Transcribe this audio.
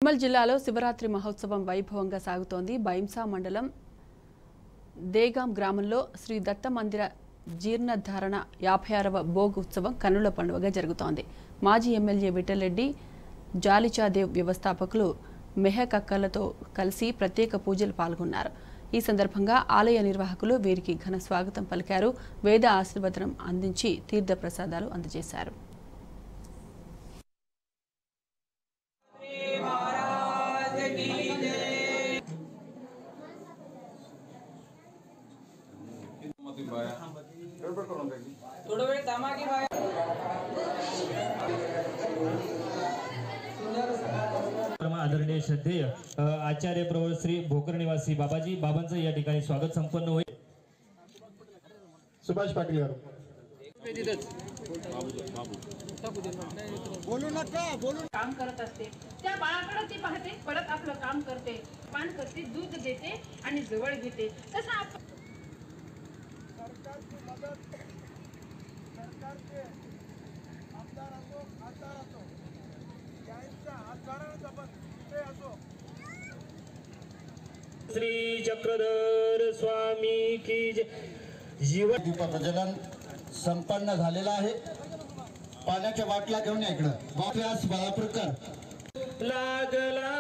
నిర్మల్ జిల్లాలో శివరాత్రి మహోత్సవం వైభవంగా సాగుతోంది. బైంసా మండలం దేగాం గ్రామంలో శ్రీ దత్త మందిర జీర్ణధారణ 56వ భోగ్ ఉత్సవం కన్నుల పండుగగా జరుగుతోంది. మాజీ ఎమ్మెల్యే విఠలరెడ్డి, జాలిచాదేవ్ వ్యవస్థాపకులు మెహకక్కలతో కలిసి ప్రత్యేక పూజలు పాల్గొన్నారు. ఈ సందర్భంగా ఆలయ నిర్వాహకులు వీరికి ఘన స్వాగతం పలికారు. వేద ఆశీర్వదనం అందించి తీర్థ ప్రసాదాలు అందజేశారు. आदरणीय श्रद्धेय आचार्य प्रवर श्री भोकर निवासी बाबाजी बाबांचं या ठिकाणी स्वागत संपन्न होईल. सुभाष पाटील गारू बोलू नका बोलू काम करत असते. त्या बाळाकडे ती पाहते, परत आपलं काम करते, पान करते, दूध देते आणि जवळ घेते. तसं आपण सरकारची मदत, सरकारचे आमदार असो खासदार असो यांच्या हातभारानं आपण ते असो. श्री चक्रधर स्वामी की जीवन दीप प्रज्वलन संपन्न झालेला आहे. पाण्याच्या बाटल्या घेऊन या इकडं. बाटल्यास बळापूरकर लागला